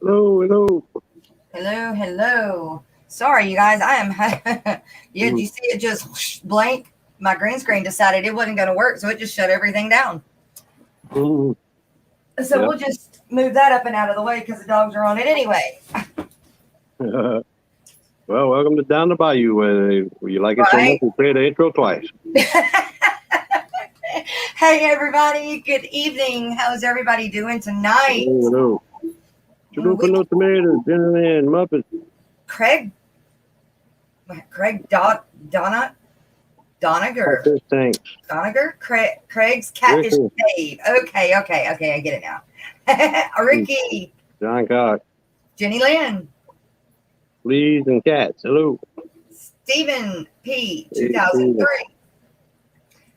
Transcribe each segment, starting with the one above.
Hello, hello. Hello, hello. Sorry, you guys. I am. Yeah, did Mm, you see it just blank? My green screen decided it wasn't going to work, so it just shut everything down. mm, So yeah. we'll just move that up and out of the way because the dogs are on it anyway. Well, welcome to Down the Bayou. You like it so much, Right? you play the intro twice. Hey, everybody. Good evening. How's everybody doing tonight? Hello, hello. Chalupa, We, no tomatoes, dinner and muffins. Craig, Craig Donna, Donager. Fish tanks. Donager? Craig's Catfish Ricky, Cave. Okay. I get it now. mm, Ricky, John Cox, Jenny Lynn, fleas and cats. Hello. Stephen P. Hey, Steven. 2003.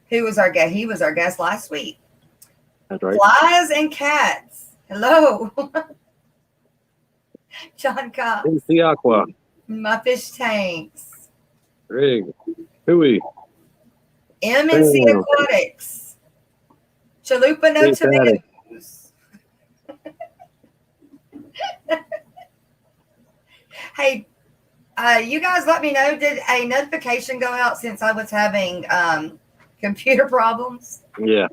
Who was our guest? He was our guest last week. That's right. Flies and cats. Hello. John Cox. MC Aqua, My fish tanks. Greg, Huey, MNC Sam, Aquatics. Chalupa no Hey, Patty. tomatoes. Hey, you guys let me know. Did a notification go out since I was having computer problems? Yeah,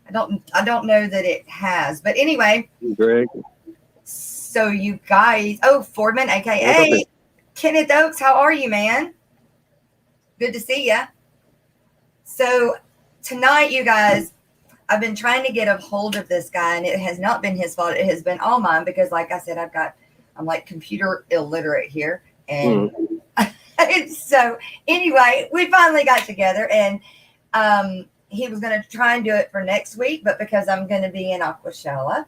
I don't know that it has. But anyway, Greg. so you guys, Fordman, What's up, man? aka Kenneth Oaks, how are you, man? Good to see you. So tonight, you guys, I've been trying to get a hold of this guy, and it has not been his fault. It has been all mine because, like I said, I'm like computer illiterate here, and Mm, so anyway, we finally got together, and he was going to try and do it for next week, but because I'm going to be in Aquashella,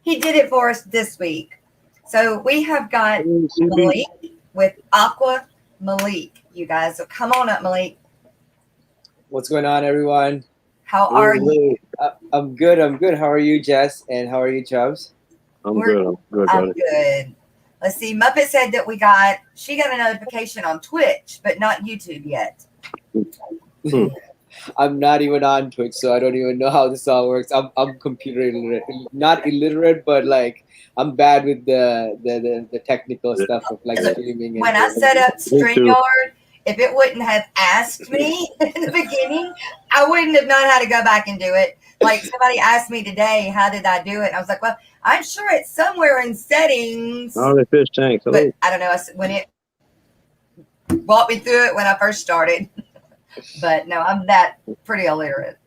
he did it for us this week. So we have got CB. Malik with Aqua Malik, you guys. So come on up, Malik. What's going on, everyone? How Hello, are you? hello. I'm good. I'm good. How are you, Jess? And how are you, Chubz? I'm We're good. I'm good, I'm buddy. good. Let's see. Muppet said that she got a notification on Twitch, but not YouTube yet. Hmm. I'm not even on Twitch, so I don't even know how this all works. I'm computer illiterate, not illiterate, but like I'm bad with the technical stuff of like Look, streaming and when I things. set up Me too. StreamYard, if it wouldn't have asked me in the beginning, I wouldn't have known how to go back and do it. Like somebody asked me today, how did I do it? And I was like, well, I'm sure it's somewhere in settings, All the fish tanks. but Hello. I don't know when it walked me through it when I first started. But no, I'm that pretty illiterate.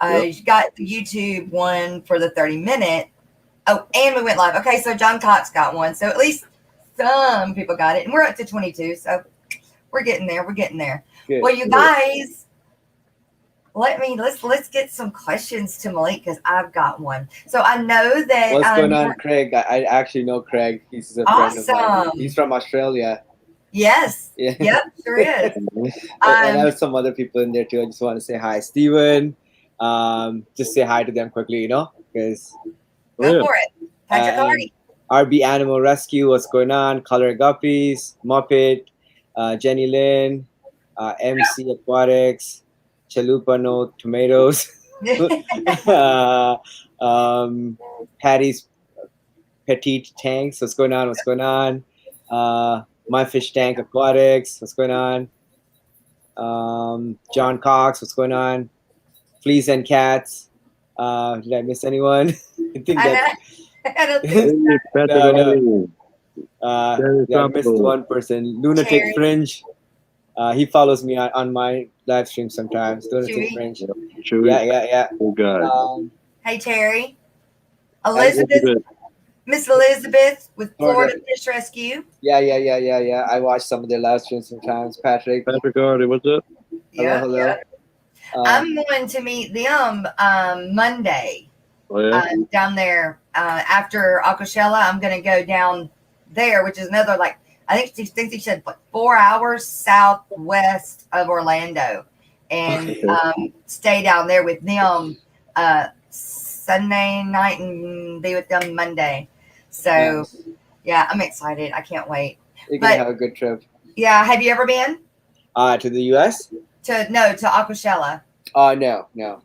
Yep. You got the YouTube one for the 30-minute. Oh, and we went live. Okay, so John Cox got one. So at least some people got it. And we're up to 22. So we're getting there. We're getting there. Good. Well, you guys, let's get some questions to Malik because I've got one. So I know that What's going on, Craig? I actually know Craig. He's a friend of mine. awesome. He's from Australia. Yes. Yeah. Yep, sure is. Mhm. And I have some other people in there too. I just want to say hi, Steven. Just say hi to them quickly, because Oh, Go yeah. for it. Patrick and Hardy. RB Animal Rescue, what's going on? Color Guppies, Muppet, Jenny Lynn, MC Aquatics, Chalupa No Tomatoes, Patty's Petite Tanks, what's going on? What's going on? My Fish Tank Aquatics, what's going on? John Cox, what's going on? Fleas and Cats. Did I miss anyone? I think that I don't think Hey, Patrick No, no. Hardy. Terry yeah, I missed Tropical. one person. Lunatic Terry. Fringe. He follows me on my live stream sometimes. Lunatic Chewy. Fringe. Chewy. Yeah. Good guy. Hey, Terry. Elizabeth. Miss Elizabeth with Florida. Florida Fish Rescue. Yeah. I watch some of their live streams sometimes. Patrick. Patrick Hardy. What's up? Hello. I'm going to meet them Monday Oh, yeah. down there after Aquashella. I'm going to go down there, which is another I think he said 4 hours southwest of Orlando, and Okay. stay down there with them Sunday night and be with them Monday. So Nice. yeah, I'm excited. I can't wait. You're gonna But- have a good trip. Yeah, have you ever been To the US? to Aquashella? No. No.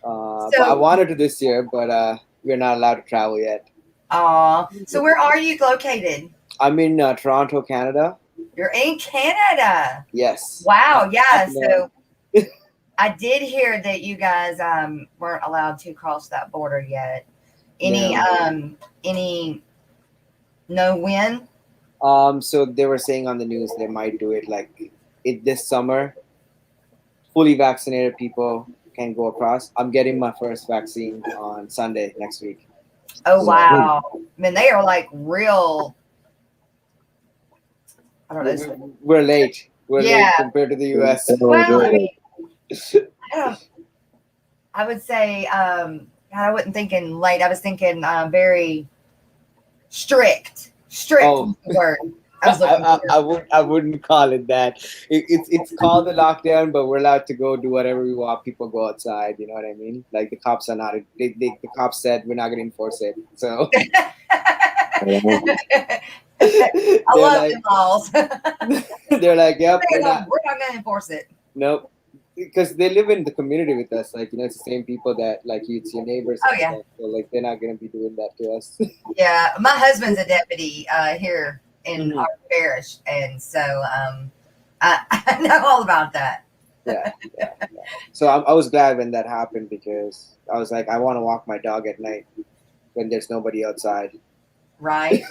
But So- I wanted to this year, but we're not allowed to travel yet. Aw. So where are you located? I'm in Toronto, Canada. You're in Canada. Yes. Wow. Yeah. No. So I did hear that you guys weren't allowed to cross that border yet. Any no when? So they were saying on the news they might do it like this summer. Fully vaccinated people can go across. I'm getting my first vaccine on Sunday next week. Oh wow. I mean, they are like real. I don't know. We're late. We're Yeah. late compared to the US. Well, I mean, I would say God, I wasn't thinking late. I was thinking very strict. Strict was the word. I wouldn't call it that. It's called a lockdown, but we're allowed to go do whatever we want. People go outside. You know what I mean? Like the cops are not. The cops said we're not going to enforce it. So I love like, them laws. they're like, yep, we're not going to enforce it. Nope. Because they live in the community with us, like it's the same people that like it's your neighbors. Oh yeah. Stuff. So like they're not gonna be doing that to us. Yeah, my husband's a deputy here in our parish, and so I know all about that. Yeah. So I was glad when that happened because I was like, I want to walk my dog at night when there's nobody outside. Right.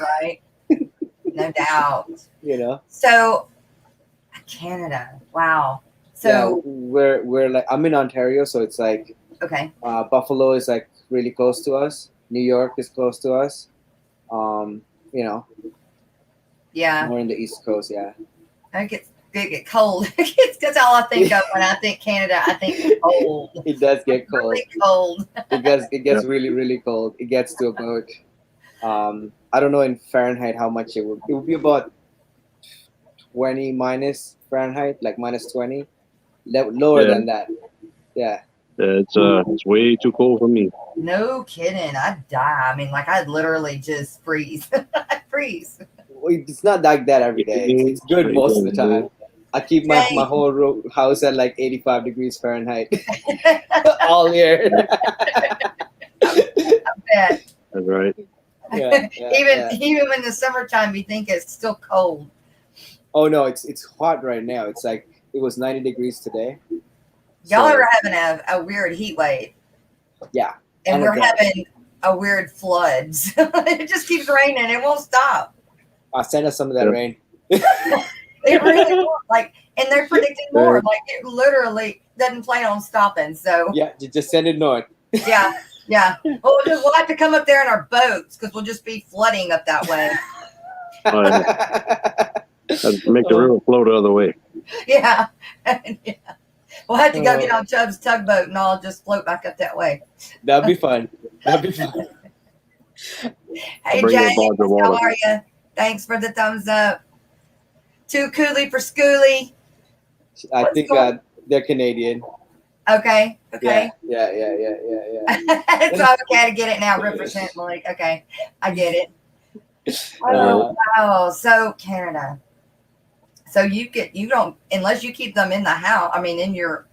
No doubt. So Canada, wow. So yeah, we're like I'm in Ontario, so it's like okay. Buffalo is like really close to us. New York is close to us. Yeah. More in the East Coast, yeah. It get cold. That's all I think of when I think Canada. I think cold. It does get cold. Really cold. It gets really, really cold. It gets to about I don't know in Fahrenheit how much it would be about 20 minus Fahrenheit, like minus 20. Lower than that. Yeah. It's way too cold for me. No kidding. I'd die. I mean, like I'd literally just freeze. I'd freeze. Well, it's not like that every day. It's good most of the time. I keep my whole house at like 85 degrees Fahrenheit all year. I bet. That's right. Yeah, even when the summertime, you think it's still cold. Oh no, it's hot right now. It's like it was 90 degrees today. Y'all are having a weird heat wave. Yeah. And we're having a weird floods. It just keeps raining. It won't stop. Send us some of that rain. It really won't. Like, and they're predicting more. Like, it literally doesn't plan on stopping. So yeah, just send it north. Yeah. Well, we'll have to come up there in our boats because we'll just be flooding up that way. Make the river flow the other way. Yeah. We'll have to go get on Chubz tugboat and I'll just float back up that way. That'd be fun. Hey, James, how are you? Thanks for the thumbs up. Too coolie for schoolie. I think they're Canadian. Okay. Yeah. So okay to get it now. Represent Malik. Okay, I get it. Oh wow. So Canada. So you don't unless you keep them in the house. I mean, you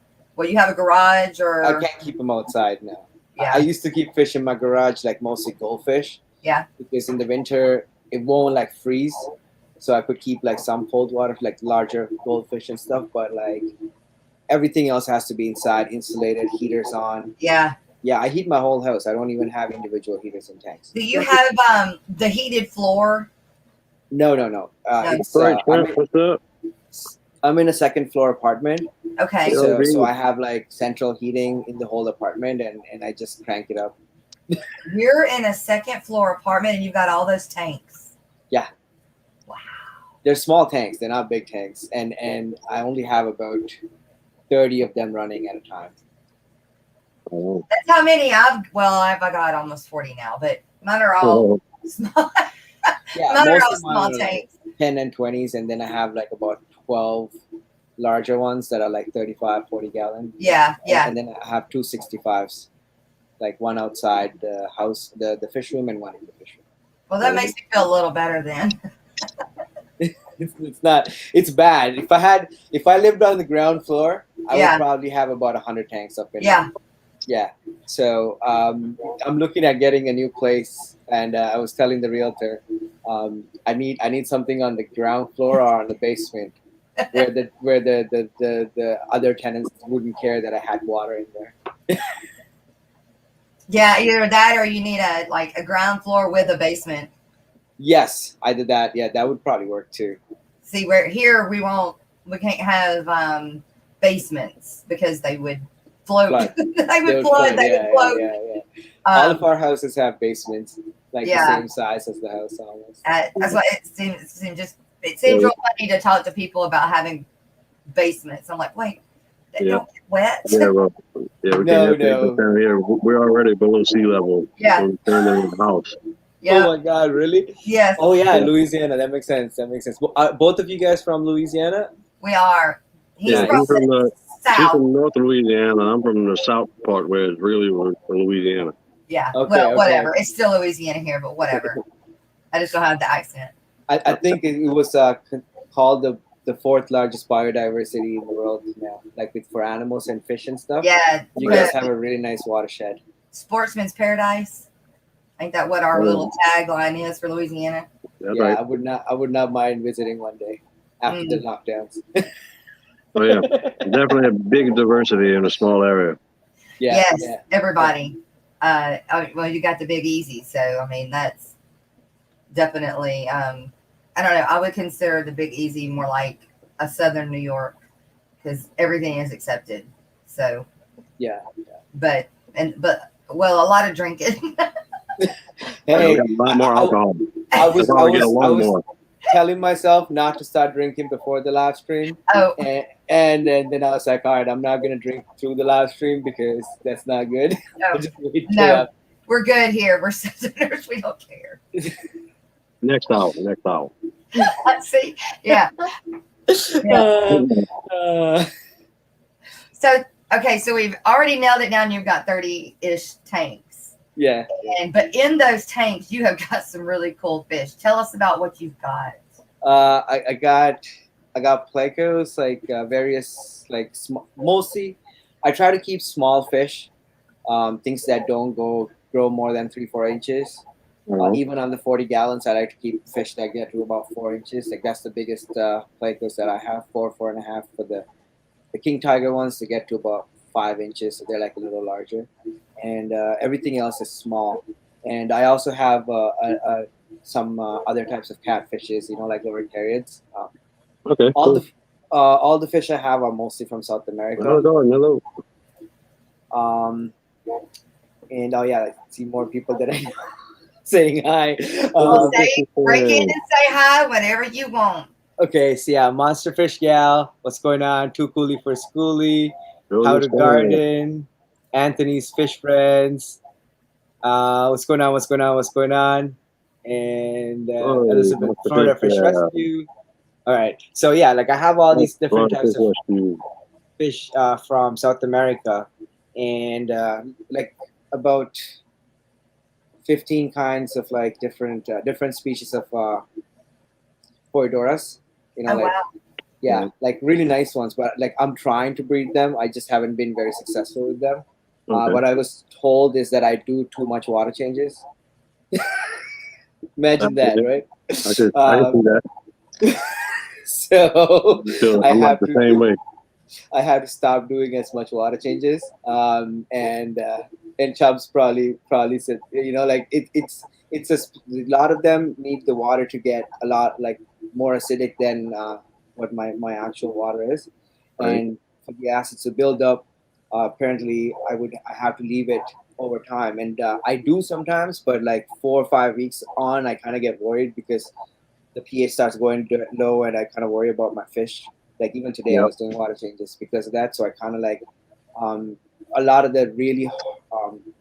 have a garage or I can't keep them outside now. Yeah. I used to keep fish in my garage, like mostly goldfish. Yeah. Because in the winter it won't like freeze, so I could keep like some cold water, like larger goldfish and stuff. But like everything else has to be inside, insulated, heaters on. Yeah. Yeah, I heat my whole house. I don't even have individual heaters in tanks. Do you have the heated floor? No. I'm in a second floor apartment. Okay. So I have like central heating in the whole apartment and I just crank it up. You're in a second floor apartment and you've got all those tanks. Yeah. Wow. They're small tanks. They're not big tanks. And I only have about 30 of them running at a time. Oh. That's how many I've got almost 40 now, but mine are all small. Yeah, mine are all small tanks. 10 and 20s, and then I have like about 12 larger ones that are like 35, 40 gallon. Yeah. And then I have 2 65s, like one outside the house, the fish room, and one in the fish room. Well, that makes me feel a little better then. It's bad. If I lived on the ground floor, I would probably have about 100 tanks up in there. Yeah. So I'm looking at getting a new place, and I was telling the realtor, I need something on the ground floor or on the basement, where the other tenants wouldn't care that I had water in there. Yeah, either that or you need a ground floor with a basement. Yes, I did that. Yeah, that would probably work too. See, where here we can't have basements because they would float. Flood. They would would flood. They Yeah, would float. yeah. All of Um, our houses have basements, like the yeah, same size as the house almost. that's why it Yeah, seems real funny to talk to people about having basements. I'm like, wait, they yeah, don't get wet. yeah. Well, yeah, we No, can't have things no. down here. We're already below sea level. Yeah, So we're standing in the house. yeah, Oh my God, really? yes, Oh yeah, Yeah, Louisiana. That makes sense. Both of you guys from Louisiana? we are. He's yeah. from Nice. He's from the she's south. from North Louisiana. I'm from the south part where it's really Louisiana. Yeah, Okay, well, okay. whatever. It's still Louisiana here, but whatever. I just don't have the accent. I think it was called the fourth largest biodiversity in the world now, like for animals and fish and stuff. Yeah, You the guys have a really nice watershed. Sportsman's Paradise. Ain't that what our Oh, little tagline is for Louisiana? that's Yeah, right. I would not mind visiting one day after the lockdowns. Oh yeah, definitely a big diversity in a small area. Yeah, Yes, yeah. everybody. Well, you got the Big Easy, so I mean that's definitely. I don't know. I would consider the Big Easy more like a Southern New York because everything is accepted. So, Yeah. but well, a lot of drinking. Hey, We got a lot more alcohol. I That's was why I we get was I along was more. telling myself not to start drinking before the live stream, Oh, and then I was like, all right, I'm not gonna drink through the live stream because that's not good. no, Just wait till no, we're good here. We're Southerners. We don't care. Next hour. Next hour. See, yeah. Yeah. uh, So okay, so we've already nailed it down. You've got 30-ish tanks. yeah. But in those tanks, you have got some really cool fish. Tell us about what you've got. I got plecos, like various like mostly. I try to keep small fish, things that don't grow more than 3-4 inches. Even on the 40 gallons, I like to keep fish that get to about 4 inches. Like that's the biggest plecos that I have, 4.5 for the king tiger ones to get to about 5 inches. So they're like a little larger, and everything else is small. And I also have some other types of catfishes, like liver carrots. Okay. All Cool. the fish I have are mostly from South America. Hello. Um, and oh yeah, I see more people that I know saying hi. Well, break in and say hi whenever you want. Okay, so yeah, Monster Fish Gal, what's going on? Too Coolie for Schoolie, How to Really Garden, Anthony's Fish Friends. What's going on? What's going on? What's going on? And Elizabeth Monster Florida Fish, Fish Rescue. All right, so yeah, like I have all these different types of fish from South America, and like about 15 kinds of like different species of Poidoras. Oh, Like wow. yeah, like really nice ones. But like I'm trying to breed them, I just haven't been very successful with them. Okay. What I was told is that I do too much water changes. Imagine that, right? I can see that. So I I'm like have the to same way. I have to stop doing as much water changes. And Chubz probably said, like a lot of them need the water to get a lot like more acidic than what my actual water is, Right. and for the acids to build up, apparently I have to leave it over time, and I do sometimes, but like 4 or 5 weeks on, I kind of get worried because the pH starts going low, and I kind of worry about my fish. Like even today, I Yep. was doing water changes because of that. So I kind of like a lot of the really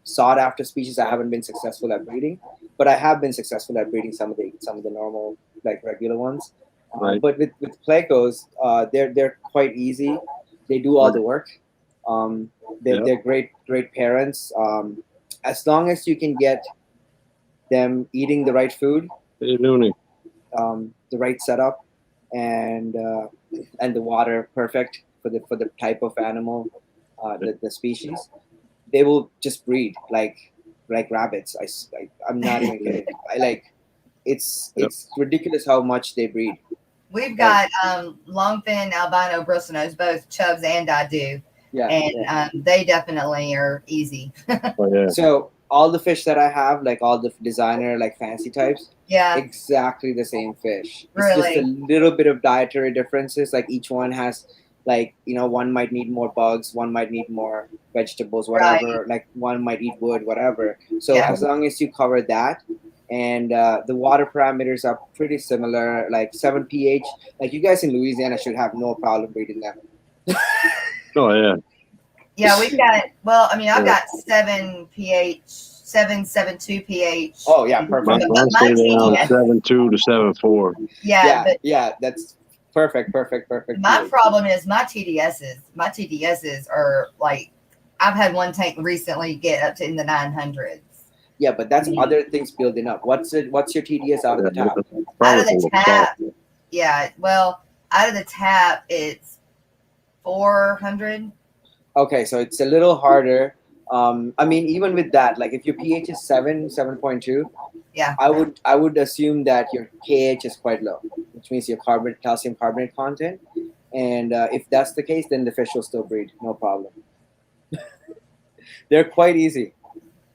sought after species. I haven't been successful at breeding, but I have been successful at breeding some of the normal like regular ones. Right. But with plecos, they're quite easy. They do all the work. They're great parents. As long as you can get them eating the right food, Hey, Looney. the right setup, and the water perfect for the type of animal, the species, they will just breed like rabbits. I'm not even kidding. It's ridiculous how much they breed. We've got longfin, albino, bristlenose, both Chubz and I do. Yeah. And they definitely are easy. Oh, yeah. So all the fish that I have, like all the designer, like fancy types, Yeah. exactly the same fish. It's Really? just a little bit of dietary differences. Like each one has, like, one might need more bugs, one might need more vegetables, whatever. Like one might eat wood, whatever. So as long as you cover that, and the water parameters are pretty similar, like 7 pH. Like you guys in Louisiana should have no problem breeding them. Oh, yeah. Yeah, we've got, well, I mean, I've got 7 pH, 7.72 pH. Oh, yeah, perfect. Mine's around 7.2 to 7.4. Yeah, that's perfect. My problem is my TDSs are like, I've had one tank recently get up to in the 900s. Yeah, but that's other things building up. What's your TDS out of the tap? Out of the tap, yeah. Well, out of the tap, it's 400. Okay, so it's a little harder. I mean, even with that, like if your pH is 7.2, yeah, I would assume that your KH is quite low, which means your calcium carbonate content. And if that's the case, then the fish will still breed, no problem. They're quite easy.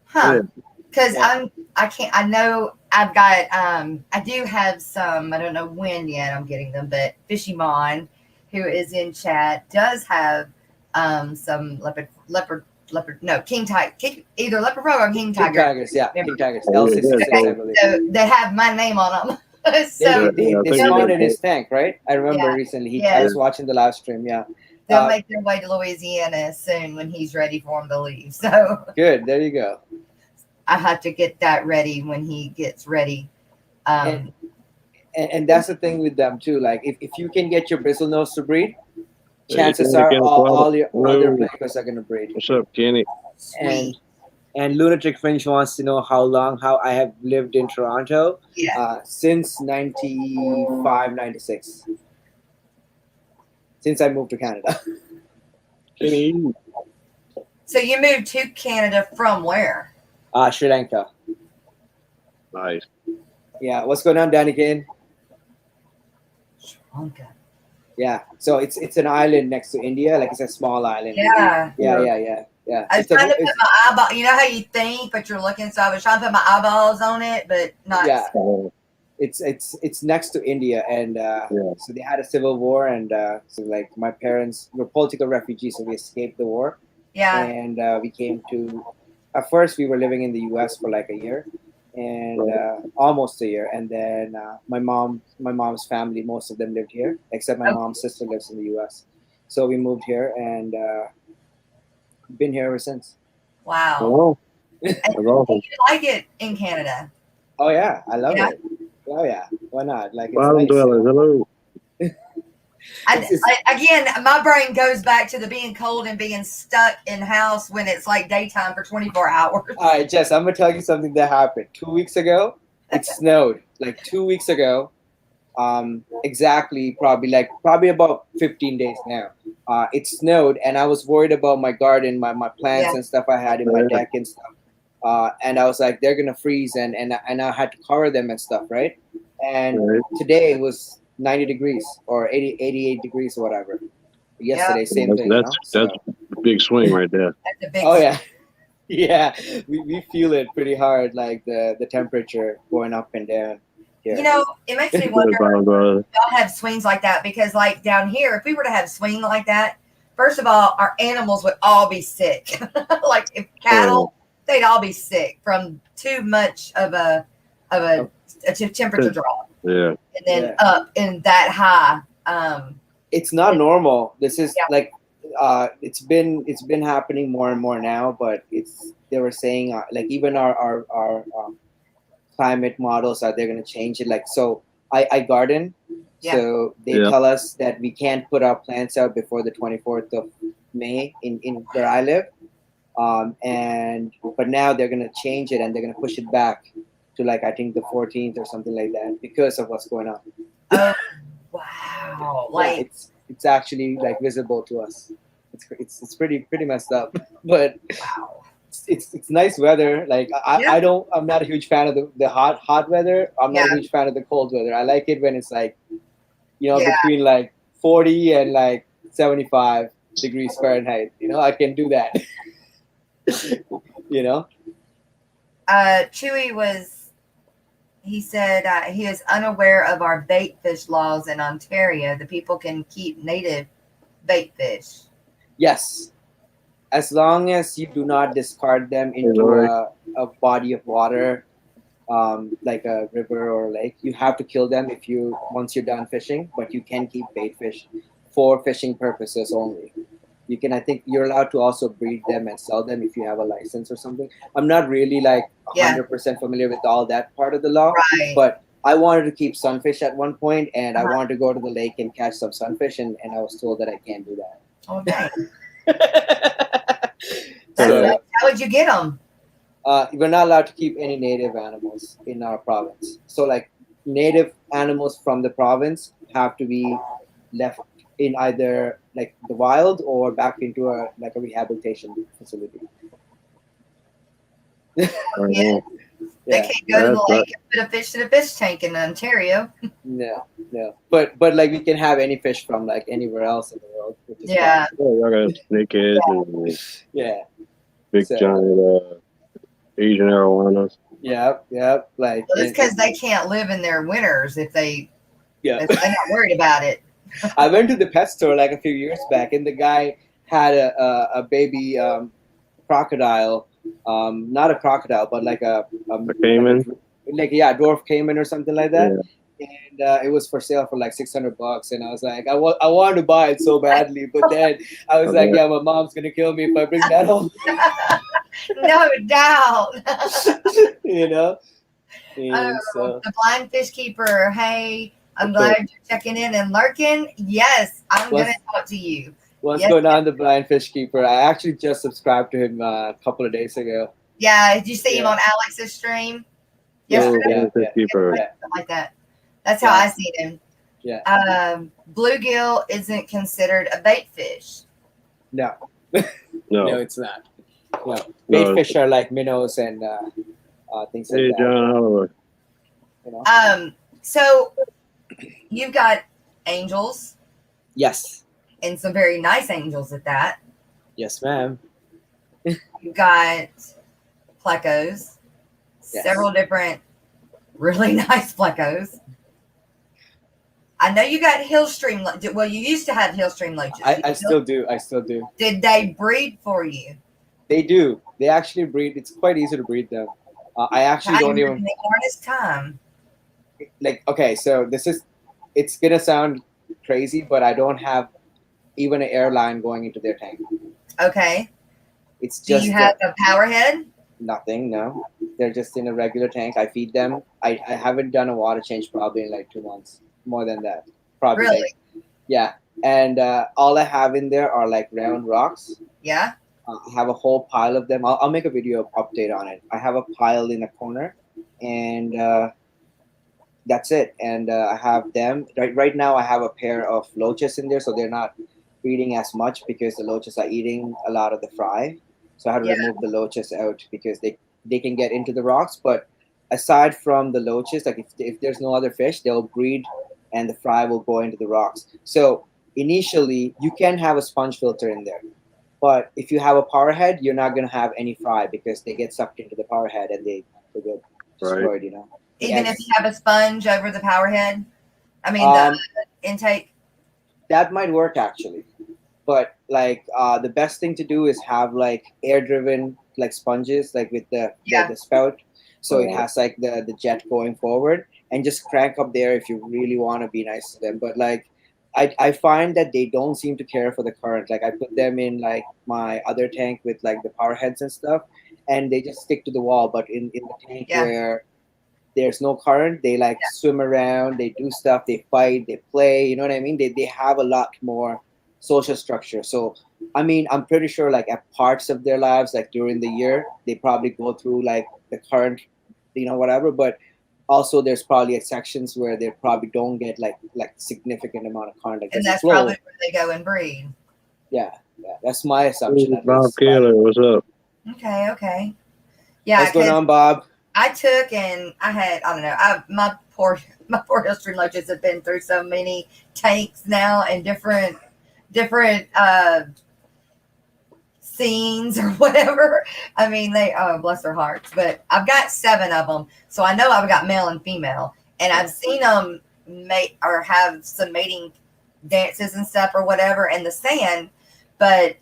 Huh? Because I know I've got I do have some, I don't know when yet I'm getting them, but Fishy Mon, who is in chat, does have some king tiger, either leopard frog or king tiger. King tigers, yeah, king tigers. L66, I believe. So they have my name on them. So they spawned in his tank, right? I remember recently. I was watching the live stream. Yeah, they'll make their way to Louisiana soon when he's ready for them to leave. So good. There you go. I have to get that ready when he gets ready. And that's the thing with them too. Like if you can get your bristlenose to breed, chances are all your other players are going to breed. What's up, Kenny? And Lunatic Fringe wants to know how I have lived in Toronto since 95, 96. Since I moved to Canada. Kenny. So you moved to Canada from where? Sri Lanka. Nice. Yeah, what's going on, Danny Kane? Sri Lanka. Yeah, so it's an island next to India, like it's a small island. Yeah. I was trying to put my eyeball. You know how you think, but you're looking. So I was trying to put my eyeballs on it, but not. Yeah, it's next to India, and so they had a civil war, and so like my parents were political refugees, so we escaped the war. Yeah. And we came to. At first, we were living in the U.S. for like a year, and almost a year, and then my mom's family, most of them lived here, except my mom's sister lives in the U.S. So we moved here and been here ever since. Wow. Oh, and awesome. you like it in Canada? Oh yeah, I love it. Oh yeah, why not? Like it's nice. Hello. Again, my brain goes back to the being cold and being stuck in house when it's like daytime for 24 hours. All right, Jess, I'm gonna tell you something that happened 2 weeks ago. It snowed like 2 weeks ago. Exactly, probably about 15 days now. It snowed, and I was worried about my garden, my plants and stuff I had in my deck and stuff. And I was like, they're gonna freeze, and I had to cover them and stuff, right? And today it was 90 degrees or 88 degrees or whatever. Yesterday, same thing. That's a big swing right there. That's a big swing. Yeah. We feel it pretty hard, like the temperature going up and down here. You know, it makes me wonder if y'all have swings like that, because like down here, if we were to have swing like that, first of all, our animals would all be sick. Like if cattle, they'd all be sick from too much of a temperature drop. Yeah. And then up in that high. It's not normal. This is like it's been happening more and more now, but they were saying like even our climate models they're going to change it. Like, so I garden, so they tell us that we can't put our plants out before the 24th of May in where I live. But now they're going to change it, and they're going to push it back to like I think the 14th or something like that because of what's going on. Oh, wow! Like it's actually like visible to us. It's pretty messed up, but it's nice weather. Like Yeah. I'm not a huge fan of the hot weather. I'm not Yeah. a huge fan of the cold weather. I like it when it's like, Yeah. between like 40 and like 75 degrees Fahrenheit. I can do that. you know. Chewy he said he is unaware of our bait fish laws in Ontario. The people can keep native bait fish. Yes, as long as you do not discard them into a body of water, like a river or lake, you have to kill them once you're done fishing. But you can keep bait fish for fishing purposes only. I think you're allowed to also breed them and sell them if you have a license or something. I'm not really like 100% familiar with all that part of the law, but I wanted to keep sunfish at one point, and I wanted to go to the lake and catch some sunfish, and I was told that I can't do that. Okay. So, how would you get them? We're not allowed to keep any native animals in our province. So like native animals from the province have to be left in either like the wild or back into a rehabilitation facility. Yeah. They can't go to the lake and put a fish in a fish tank in Ontario. No. But like we can have any fish from like anywhere else in the world. Which is yeah. I got snakehead and big giant Asian arowanas. Yeah. Like it's because they can't live in their winters if they're not worried about it. I went to the pet store like a few years back, and the guy had a baby crocodile, not a crocodile, but like a caiman, dwarf caiman or something like that. Yeah. And it was for sale for like $600, and I was like, I wanted to buy it so badly, but then I was like, my mom's gonna kill me if I bring that home. No doubt. And so, the blind fish keeper. Hey, I'm glad you're checking in and lurking. Yes, I'm going to talk to you. What's going on, the blind fish keeper? I actually just subscribed to him a couple of days ago. Yeah, did you see him on Alex's stream? Yesterday? Something like that. That's how I seen him. Yeah. Bluegill isn't considered a bait fish. No. No, it's not. No. Bait fish are like minnows and things like that. John, so you've got angels. Yes. And some very nice angels at that. Yes, ma'am. You've got plecos. Yes. Several different really nice plecos. I know you got Hillstream. Well, you used to have Hillstream loaches. I still do. Did they breed for you? They do. They actually breed. It's quite easy to breed them. I actually don't even. The hardest time. Like, okay, so it's gonna sound crazy, but I don't have even an airline going into their tank. Okay. It's just. Do you have a power head? Nothing. No, they're just in a regular tank. I feed them. I haven't done a water change probably in like 2 months. More than that, probably. Really? Yeah, and all I have in there are like round rocks. Yeah. I have a whole pile of them. I'll make a video update on it. I have a pile in a corner, and that's it. And I have them right now. I have a pair of loaches in there, so they're not breeding as much because the loaches are eating a lot of the fry. So I had to remove the loaches out because they can get into the rocks. But aside from the loaches, like if there's no other fish, they'll breed, and the fry will go into the rocks. So initially, you can have a sponge filter in there. But if you have a power head, you're not going to have any fry because they get sucked into the power head and they get destroyed, Even if you have a sponge over the power head? I mean, the intake? That might work, actually. But, like, the best thing to do is have, like, air-driven, like, sponges, like, with the spout. So it has, like, the jet going forward. And just crank up there if you really want to be nice to them. But, like, I find that they don't seem to care for the current. Like I put them in like my other tank with like the power heads and stuff, and they just stick to the wall. But in the tank where there's no current, they like swim around, they do stuff, they fight, they play. You know what I mean? They have a lot more social structure. So I mean, I'm pretty sure like at parts of their lives, like during the year, they probably go through like the current, whatever. But also, there's probably sections where they probably don't get like significant amount of current. And that's probably where they go and breed. Yeah, that's my assumption. Bob Keeler, what's up? Okay. Okay. Yeah. What's going 'Cause on, Bob? I took and I had, I don't know, my poor history lunches have been through so many tanks now and different scenes or whatever. I mean, they, oh, bless their hearts. But I've got 7 of them. So I know I've got male and female. And I've seen them mate or have some mating dances and stuff or whatever in the sand, but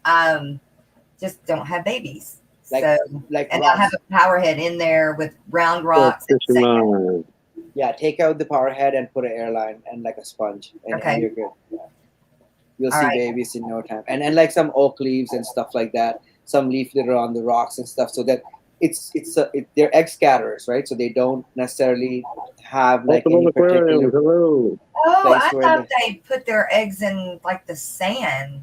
just don't have babies. Like So, like and I have rocks. a power head in there with round rocks and Fishing sand. line. Yeah, take out the power head and put an airline and like a sponge, and Okay. you're good. Yeah. You'll All see right. babies in no time, and like some oak leaves and stuff like that, some leaf litter on the rocks and stuff, so that they're egg scatterers, right? So they don't necessarily have like Multiple any aquariums. particular Hello. Oh, place I where thought they put their eggs in like the sand.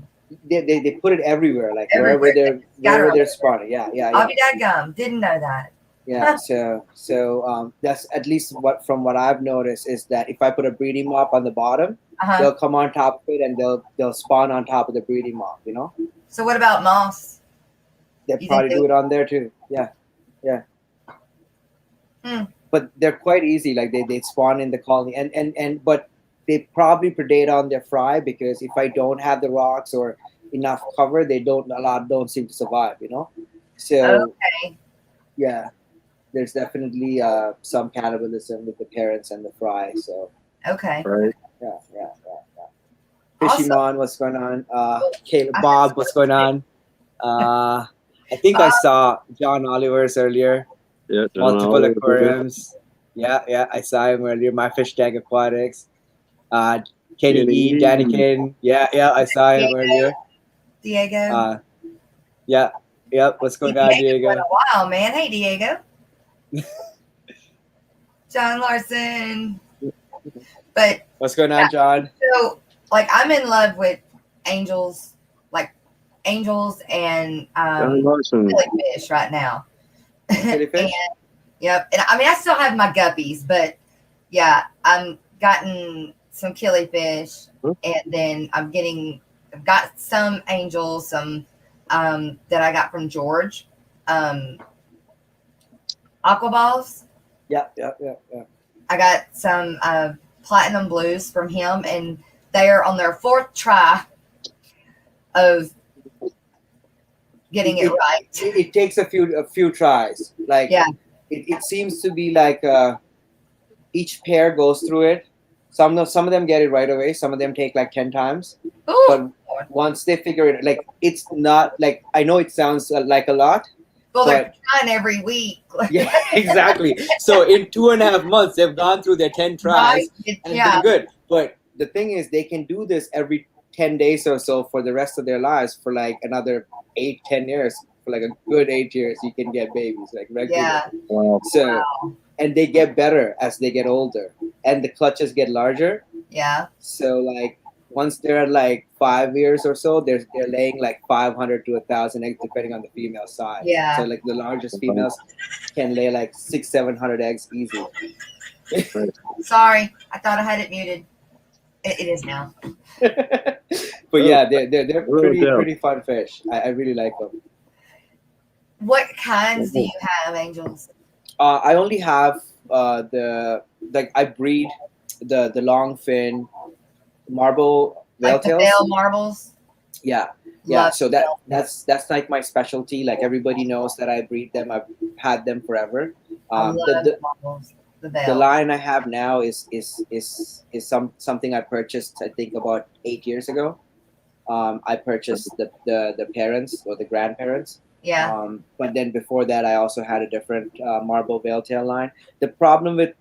they put it everywhere, like Everywhere. wherever they're spawning. I'll be that gum. Didn't know that. Yeah, so that's at least from what I've noticed is that if I put a breeding mop on the bottom, Uh-huh. they'll come on top of it and they'll spawn on top of the breeding mop. You know, So what about moss? they You probably think do it on there too. Yeah. Hmm. But they're quite easy. Like they spawn in the colony, and but they probably predate on their fry, because if I don't have the rocks or enough cover, they don't seem to survive. You know, so Okay. yeah. There's definitely some cannibalism with the parents and the fry. So Okay. Right. yeah. Awesome. Fishimon, what's going on? Caleb, I Bob, have what's going on? I think I saw John Oliver's earlier. Yeah. Multiple Oliver. aquariums. Yeah, I saw him earlier. My Fish Tank Aquatics. Kenny E, Kenny E. Danikin. Yeah, I saw him earlier. Diego. Yeah. What's going on, Been Diego? a while, man. Hey, Diego. John Larson. But What's going on, John? so, like, I'm in love with angels and John Larson. jellyfish right now. Jellyfish? Yep. And I mean, I still have my guppies, but yeah, I'm gotten some killifish, and then I've got some angels, some that I got from George, aqua balls. Yeah. I got some platinum blues from him, and they are on their 4th try of getting it right. It takes a few tries. Like Yeah. it seems to be like each pair goes through it. Some of them get it right away. Some of them take like 10 times. Ooh. But once they figure it, like it's not like, I know it sounds like a lot. Well, they're trying every week. Yeah, exactly. So in 2.5 months, they've gone through their 10 tries, and it's been good. But the thing is, they can do this every 10 days or so for the rest of their lives for like another 8-10 years. For like a good 8 years, you can get babies like regular. Yeah. Wow. So, and they get better as they get older, and the clutches get larger. Yeah. So like once they're like 5 years or so, they're laying like 500 to 1,000 eggs depending on the female size. Yeah. So like the largest females can lay like 600-700 eggs easy. Sorry, I thought I had it muted. It is now. But yeah, they're pretty fun fish. I really like them. What kinds do you have, angels? I only have I breed the long fin marble Like the veil veil marbles? Yeah. Love So that's like my specialty. Like everybody knows that I breed them. I've had them forever. I love the marbles. The line I have now is something I purchased, I think, about 8 years ago. I purchased the parents or the grandparents. Yeah. But then before that, I also had a different marble veil tail line. The problem with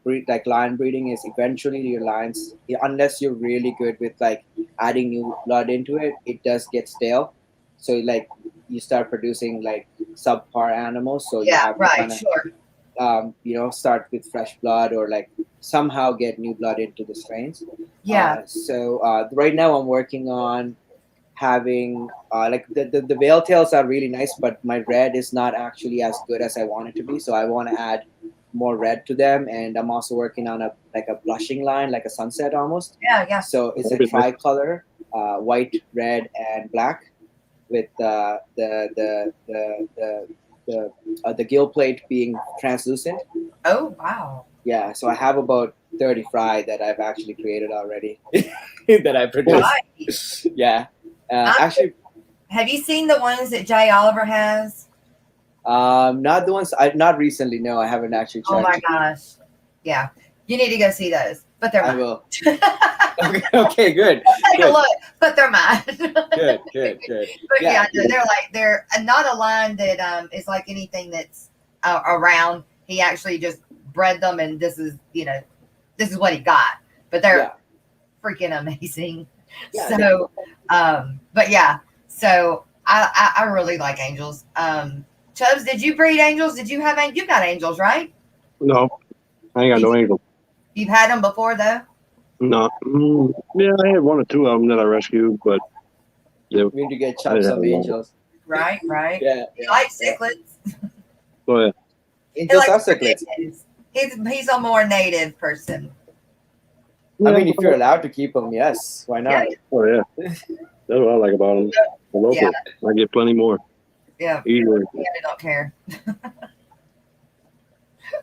line breeding is eventually your lines, unless you're really good with like adding new blood into it, it does get stale. So like you start producing like subpar animals. So you have to kind of start with fresh blood or like somehow get new blood into the strains. Yeah. So right now I'm working on having like the veil tails are really nice, but my red is not actually as good as I want it to be. So I want to add more red to them, and I'm also working on a blushing line, like a sunset almost. Yeah. So it's a tricolor, white, red, and black, with the the gill plate being translucent. Oh wow. Yeah, so I have about 30 fry that I've actually created already that I produced. Right. Yeah, actually, Have you seen the ones that Jay Oliver has? not the ones not recently. No, I haven't actually checked. Oh my gosh. Yeah. You need to go see those. But they're I mine. will. Okay, good. Take a look, but they're mine. Good. But yeah, they're not a line that is like anything that's around. He actually just bred them, and this is what he got. But they're freaking amazing. Yeah, So, but yeah, so I really like angels. Chubz, did you breed angels? Did you have you got angels, right? No, I ain't got no angel. You've had them before, though. No. Yeah, I had 1 or 2 of them that I rescued, but we need to get Chubz some angels. Right. Yeah. You like cichlids? Go ahead. Angels are cichlids. He's a more native person. I mean, if you're allowed to keep them, yes, why not? Yeah. Oh yeah, that's what I like about them. Local, I get plenty more. Yeah. Easily. Yeah, they don't care.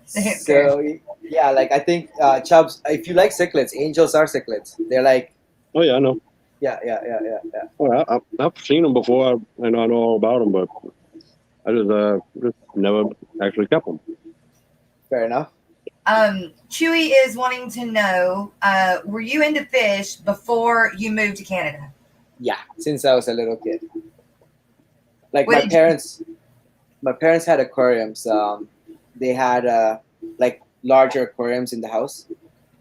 So yeah, like I think Chubz, if you like cichlids, angels are cichlids. They're like. Oh yeah, I know. Yeah. Well, I've seen them before, and I know all about them, but I just never actually kept them. Fair enough. Chewy is wanting to know, were you into fish before you moved to Canada? Yeah, since I was a little kid. Like What my parents had aquariums. They had like larger aquariums in the house.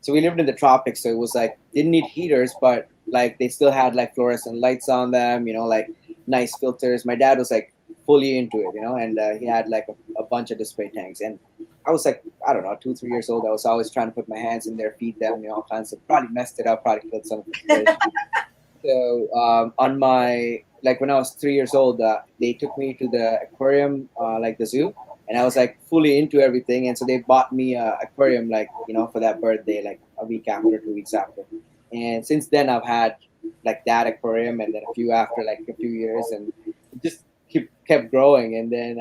So we lived in the tropics, so it was like didn't need heaters, but like they still had like fluorescent lights on them, like nice filters. My dad was like fully into it, and he had like a bunch of display tanks. And I was like, I don't know, 2-3 years old. I was always trying to put my hands in there, feed them, all kinds of. Probably messed it up, probably killed some of the fish. So on my when I was 3 years old, they took me to the aquarium, like the zoo, and I was like fully into everything. And so they bought me an aquarium, for that birthday, like a week after, 2 weeks after. And since then, I've had like that aquarium, and then a few after, like a few years, and it just kept growing. And then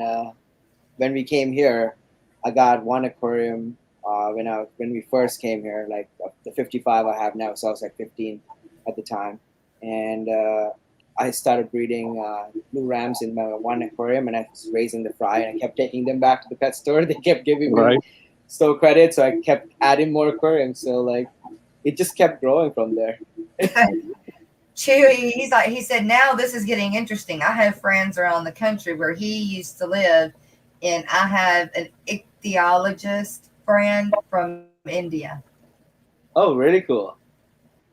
when we came here, I got one aquarium when we first came here, like the 55 I have now. So I was like 15 at the time, and I started breeding blue rams in my one aquarium, and I was raising the fry, and I kept taking them back to the pet store. They kept giving me store credit, so I kept adding more aquariums. So like it just kept growing from there. Chewy, he said, now this is getting interesting. I have friends around the country where he used to live, and I have an ichthyologist friend from India. Oh, really cool.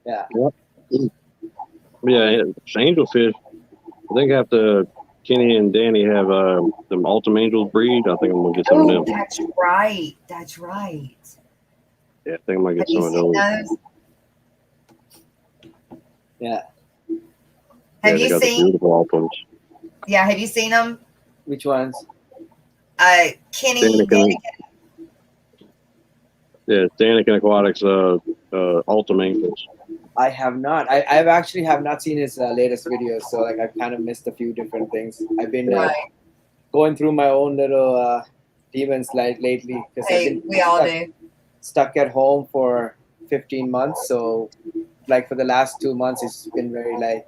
Yeah. Yeah, angelfish. I think after Kenny and Danny have them Ultim Angels breed, I think I'm gonna get some of them. That's right. Yeah, I think I might get some of those. Yeah. Have you seen beautiful Ultims? Yeah, have you seen them? Which ones? Kenny. Yeah, Daniken Aquatics Ultim Angels. I have not. I've actually have not seen his latest videos, so like I've kind of missed a few different things. I've been going through my own little demons lately because we all do. Stuck at home for 15 months, so like for the last 2 months, it's been very like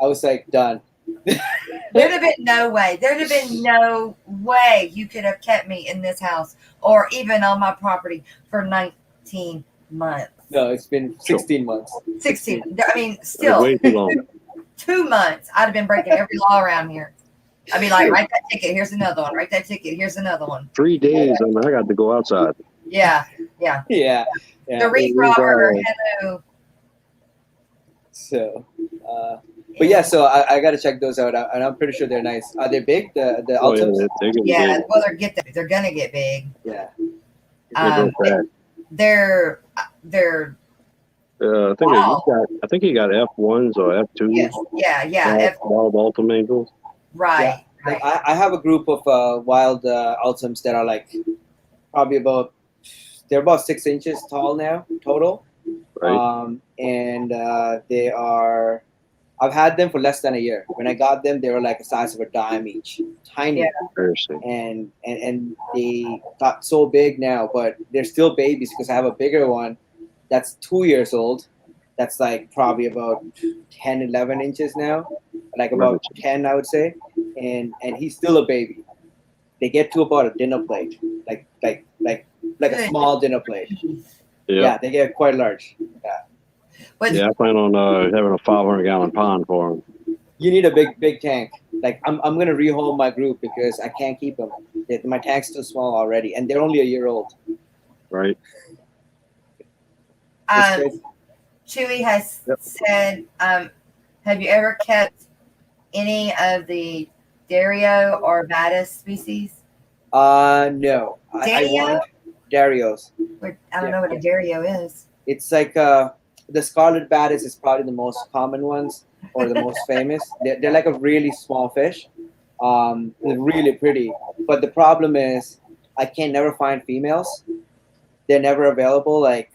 I was like done. There'd have been no way. There'd have been no way you could have kept me in this house or even on my property for 19 months. No, it's been 16 months. 16. I mean, still. Way too long. 2 months. I'd have been breaking every law around here. I'd be like, write that ticket. Here's another one. Write that ticket. Here's another one. 3 days. I mean, I got to go outside. Yeah. The reef robber. Hello. So, but yeah, so I got to check those out, and I'm pretty sure they're nice. Are they big? The Ultims? Yeah, well, they're gonna get big. Yeah. They're I think he got F1s or F2s. Yes. Yeah. Wild Ultim Angels. Right. Yeah. Like I have a group of wild Ultims that are like probably they're about 6 inches tall now total. Right. And they are I've had them for less than a year. When I got them, they were like the size of a dime each, tiny. Yeah. Seriously. And they got so big now, but they're still babies because I have a bigger one that's 2 years old. That's like probably about 10, 11 inches now, like about 10, I would say. And he's still a baby. They get to about a dinner plate, like a Good. small dinner plate. Yeah. Yeah, they get quite large. Yeah. But Yeah, I plan on having a 500-gallon pond for them. You need a big tank. Like I'm gonna rehome my group because I can't keep them. My tank's too small already, and they're only a year old. Right. It's crazy. Chewy has Yep. said, have you ever kept any of the Dario or Batis species? No. I Dario? want Darios. I don't know what a Dario is. It's like the Scarlet Batis is probably the most common ones or the most famous. They're like a really small fish. They're really pretty. But the problem is I can never find females. They're never available. Like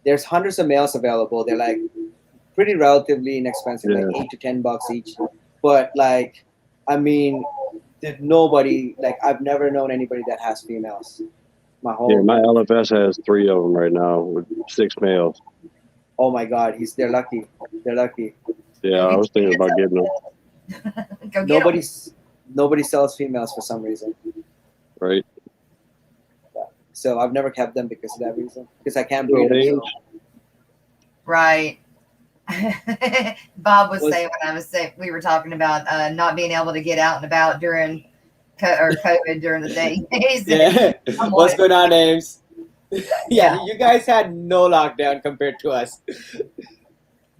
there's hundreds of males available. They're like pretty relatively inexpensive, like $8 to $10 each. But like, I mean, there's nobody, like I've never known anybody that has females. My whole my LFS has 3 of them right now with 6 males. Oh my God, they're lucky. They're lucky. Yeah, I was thinking about getting them. Go get 'em. Nobody sells females for some reason. Right. So I've never kept them because of that reason. Because I can't breed them. So. Right. Bob was saying when I was saying we were talking about not being able to get out and about during COVID during the day. Yeah. What's going on, Ames? Yeah, you guys had no lockdown compared to us.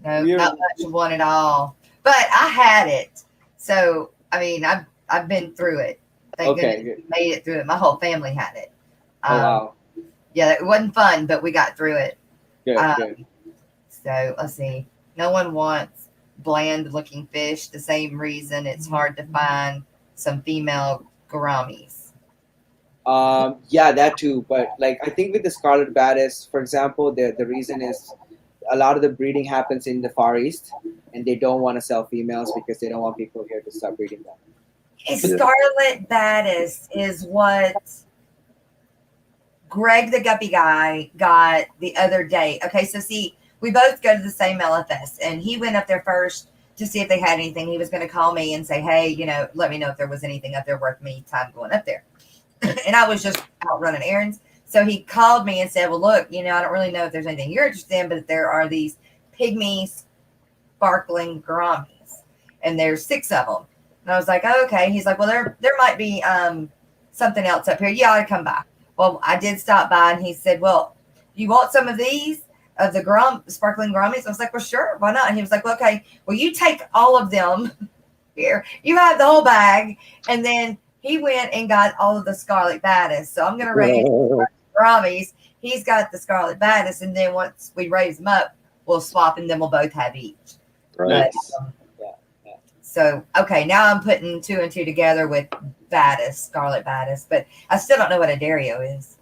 No, not much of one at all. But I had it, so I mean, I've been through it. Thank goodness we made it through it. My whole family had it. Wow. Yeah, it wasn't fun, but we got through it. Good. So let's see. No one wants bland-looking fish. The same reason it's hard to find some female gouramis. Yeah, that too. But like, I think with the Scarlet Batis, for example, the reason is a lot of the breeding happens in the Far East, and they don't want to sell females because they don't want people here to start breeding them. Scarlet Batis is what Greg the guppy guy got the other day. Okay, so see, we both go to the same LFS, and he went up there first to see if they had anything. He was going to call me and say, hey, let me know if there was anything up there worth me time going up there. And I was just out running errands. So he called me and said, well, look, I don't really know if there's anything you're interested in, but there are these pygmy sparkling gouramis, and there's 6 of them. And I was like, oh, okay. He's like, well, there might be something else up here. You ought to come by. Well, I did stop by, and he said, well, you want some of these? Of the sparkling gouramis? I was like, well, sure, why not? And he was like, well, okay, well, you take all of them here. You have the whole bag. And then he went and got all of the Scarlet Batis. So I'm going to raise gouramis. He's got the Scarlet Batis. And then once we raise them up, we'll swap, and then we'll both have each. Right. But, so, okay, now I'm putting 2 and 2 together with Batis, Scarlet Batis. But I still don't know what a Dario is.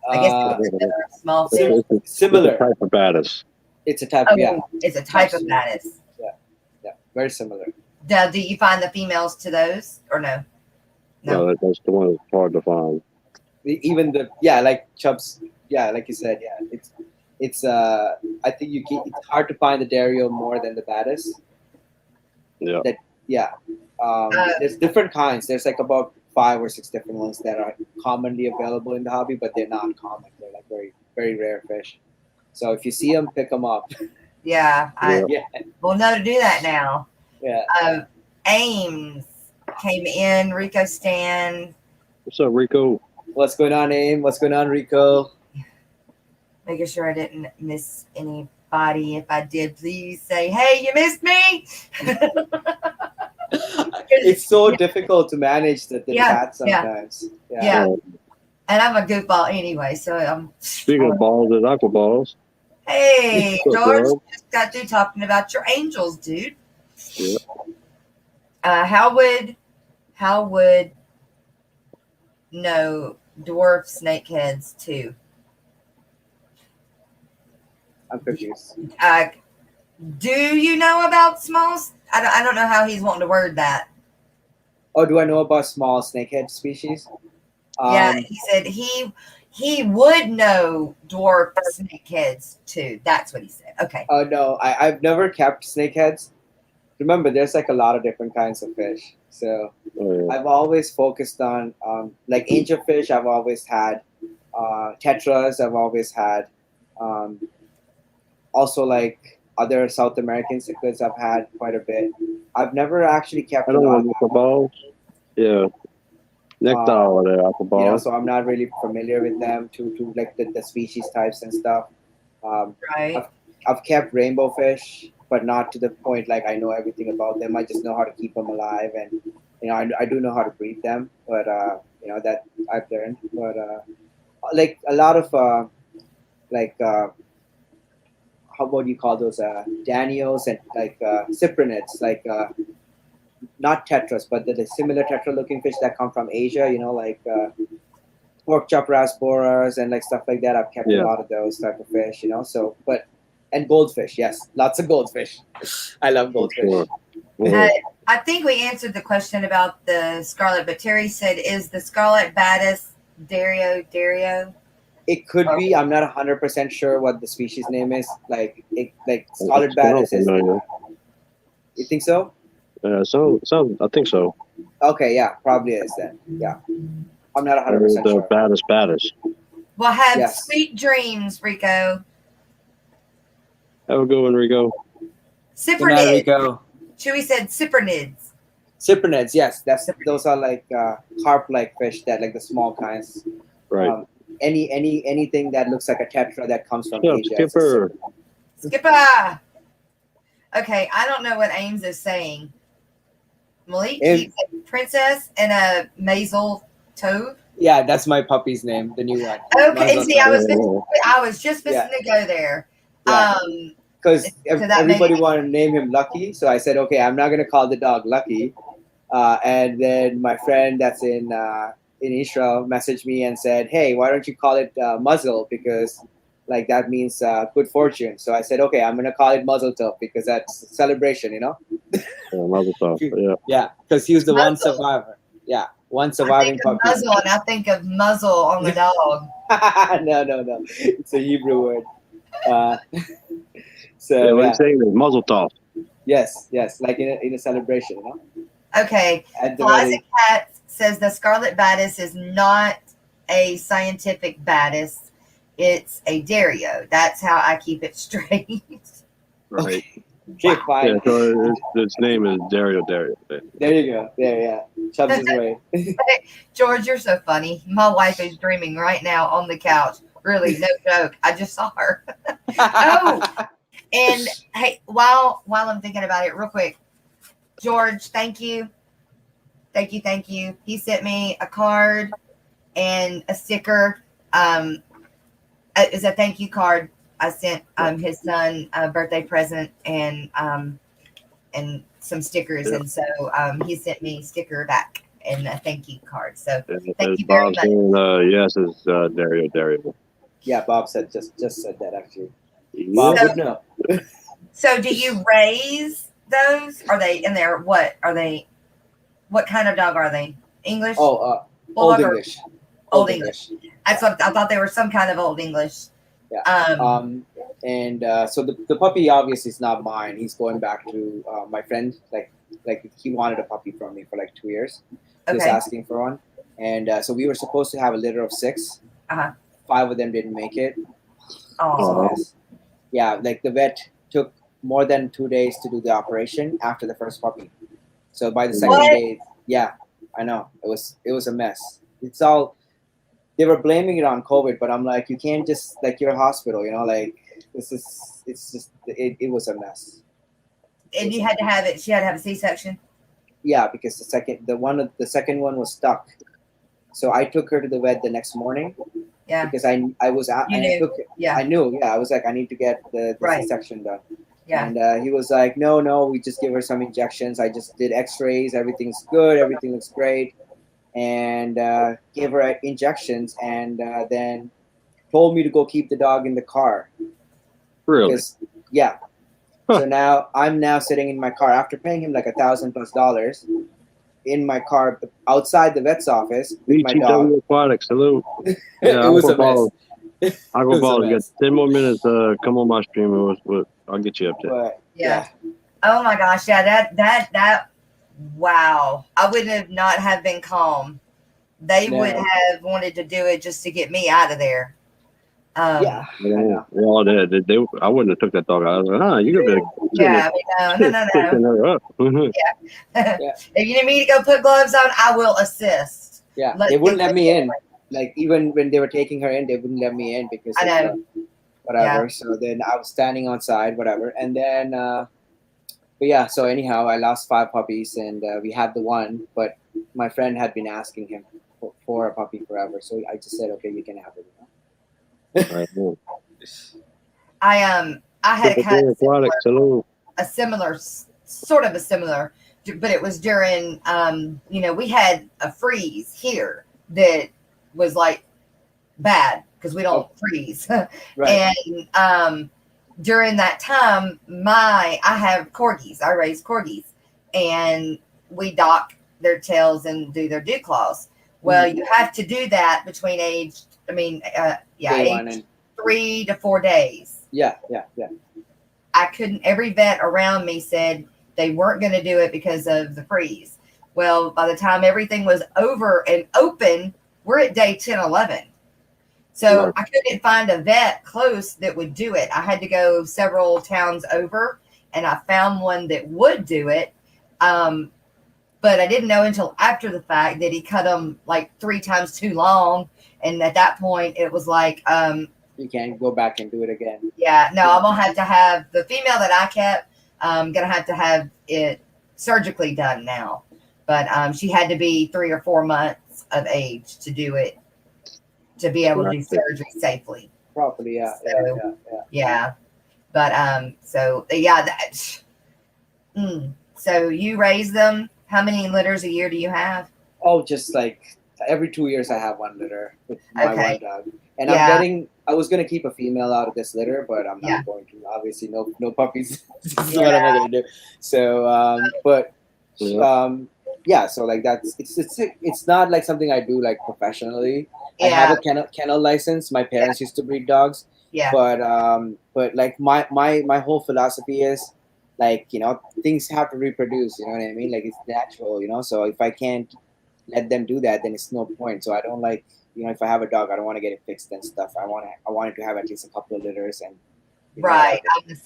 I guess it's a small fish. Similar. It's a type of Batis. It's a type. It's a type of Batis. Yeah, very similar. Now, do you find the females to those or no? No, that's the one that's hard to find. Even like Chubz. Yeah, like you said. Yeah, it's. I think it's hard to find the Dario more than the Batis. Yeah. There's different kinds. There's like about 5 or 6 different ones that are commonly available in the hobby, but they're not common. They're like very, very rare fish. So if you see them, pick them up. Yeah. We'll know to do that now. Yeah. Ames came in. Rico Stan. What's up, Rico? What's going on, Aim? What's going on, Rico? Making sure I didn't miss anybody. If I did, please say, hey, you missed me. It's so difficult to manage the chat sometimes. Yeah. And I'm a goofball anyway, so I'm. Speaking of balls, there's aqua balls. Hey, George, just got you talking about your angels, dude. Yeah. How would no dwarf snakeheads too? I'm confused. Do you know about smalls? I don't know how he's wanting to word that. Oh, do I know about small snakehead species? Yeah, he said he would know dwarf snakeheads too. That's what he said. Okay. Oh no, I've never kept snakeheads. Remember, there's like a lot of different kinds of fish. So Oh, yeah. I've always focused on like angelfish. I've always had tetras. I've always had um, also like other South American cichlids. I've had quite a bit. I've never actually kept I a don't dog. know aqua balls. Yeah, necked Uh, all of the aqua balls. so I'm not really familiar with them to like the species types and stuff. Um, Right. I've I've kept rainbow fish, but not to the point like I know everything about them. I just know how to keep them alive, and I do know how to breed them, but that I've learned. But like a lot of like how what do you call those Daniels and like cyprinids, like not tetras, but the similar tetra looking fish that come from Asia. Like pork chop rasboras and like stuff like that. I've kept a Yeah. lot of those type of fish. So and goldfish, yes, lots of goldfish. I love goldfish. Sure. Yeah. I think we answered the question about the scarlet, but Terry said, "Is the scarlet baddest Dario?" It could be. I'm not 100% sure what the species name is. Like scarlet baddest is. You think so? So I think so. Okay, yeah, probably is then. Yeah, I'm not 100% The sure. baddest. Well, have Yes. sweet dreams, Rico. Have a good one, Rico. Good night, Cyprinids. Rico. Chewy said cyprinids. Cyprinids, yes, those are like carp-like fish, that like the small kinds. Right. Anything that looks like a tetra that comes from Yeah, Asia. Skipper. Skipper. Okay, I don't know what Ames is saying. Malik keeps a princess and a Maisel Tove. Yeah, that's my puppy's name, the new one. Okay, Mazel see, I tov. was just fixing to go there. Yeah. Because that everybody wanted to name him Lucky, so I said, okay, I'm not going to call the dog Lucky. And then my friend that's in Israel messaged me and said, hey, why don't you call it Muzzle, because like that means good fortune. So I said, okay, I'm going to call it Muzzle Tov because that's celebration, Yeah, Mazel tov. Yeah. Yeah, because he was the one Muzzle. survivor. Yeah, one surviving puppy. Muzzle, and I think of muzzle on the dog. No. It's a Hebrew word. So Yeah, what he's saying is Mazel tov. Yes, like in a celebration, Okay. At the Flies wedding. and Cats says the scarlet baddest is not a scientific baddest. It's a Dario. That's how I keep it straight. Right. Okay, fine. Yeah, so its name is Dario. There you go. There, yeah. Chubz is way. George, you're so funny. My wife is dreaming right now on the couch. Really, no joke. I just saw her. Oh, and hey, while I'm thinking about it, real quick, George, thank you. He sent me a card and a sticker. It's a thank you card. I sent his son a birthday present and some stickers, and so he sent me a sticker back and a thank you card. So thank you very much. Yes, it's Dario. Yeah, Bob said just said that actually. Yeah. Bob would know. So do you raise those? Are they in there? What are they? What kind of dog are they? English? Oh, Old Bulldog or- English. Old English. That's what I thought they were, some kind of Old English. Yeah. So the puppy obviously is not mine. He's going back to my friend. Like he wanted a puppy from me for like 2 years. He was Okay. asking for one, and so we were supposed to have a litter of 6. Uh-huh. 5 of them didn't make it. Oh, Yeah, like the vet took more than 2 days to do the operation after the first puppy. So by the second What? day, yeah, I know it was a mess. It's all they were blaming it on COVID, but I'm like, you can't just like you're a hospital, like it was a mess. and you had to have it. She had to have a C-section. Yeah, because the second one was stuck. So I took her to the vet the next morning. Yeah. Because I was out. You knew. I knew. Yeah, I was like, I need to get the Right. C-section done. Yeah. And he was like, no, we just give her some injections. I just did X-rays. Everything's good. Everything looks great. And gave her injections, and then told me to go keep the dog in the car. Really? Yeah. So now I'm now sitting in my car after paying him like $1,000+ in my car outside the vet's office with my dog. BTW Aquatics, salute. Yeah, It was a Aqua mess. Aqua It was a Ball, got mess. 10 more minutes. Come on my stream. I'll get you up there. But Yeah. Oh my gosh, yeah, that wow. I wouldn't have not have been calm. They No. would have wanted to do it just to get me out of there. Yeah, I know. They all did. I wouldn't have took that dog. I was like, you could Yeah, no. picking her up. If you need me to go put gloves on, I will assist. Yeah, Let's they wouldn't do let it me in. anyway. Like even when they were taking her in, they wouldn't let me in because I know. whatever. Yeah. So then I was standing outside, whatever, and then but yeah. So anyhow, I lost 5 puppies, and we had the one, but my friend had been asking him for a puppy forever, so I just said, okay, you can have it. I had Aquatics, salute. a similar, but it was during, we had a freeze here that was like bad because we don't freeze. Right. And during that time, I have corgis. I raise corgis, and we dock their tails and do their dew claws. Well, you have to do that between age 3 to 4 days. Yeah. I couldn't. Every vet around me said they weren't going to do it because of the freeze. Well, by the time everything was over and open, we're at day 10, 11. So Right. I couldn't find a vet close that would do it. I had to go several towns over, and I found one that would do it. But I didn't know until after the fact that he cut them like 3 times too long. And at that point, it was like, You can't go back and do it again. yeah, no, I'm going to have the female that I kept, going to have it surgically done now. But she had to be 3 or 4 months of age to do it, to be able to do surgery safely. Properly, yeah. Yeah. But, so you raise them. How many litters a year do you have? Oh, just like every 2 years I have 1 litter with my one dog. And I was going to keep a female out of this litter, but I'm not going to. Obviously, no puppies. This is what am I going to do? So, so like it's not like something I do like professionally. I have a kennel license. My parents used to breed dogs. Yeah. But like my whole philosophy is like, things have to reproduce, you know what I mean? Like it's natural, so if I can't let them do that, then it's no point. So I don't like, if I have a dog, I don't want to get it fixed and stuff. I wanted to have at least a couple of litters and right.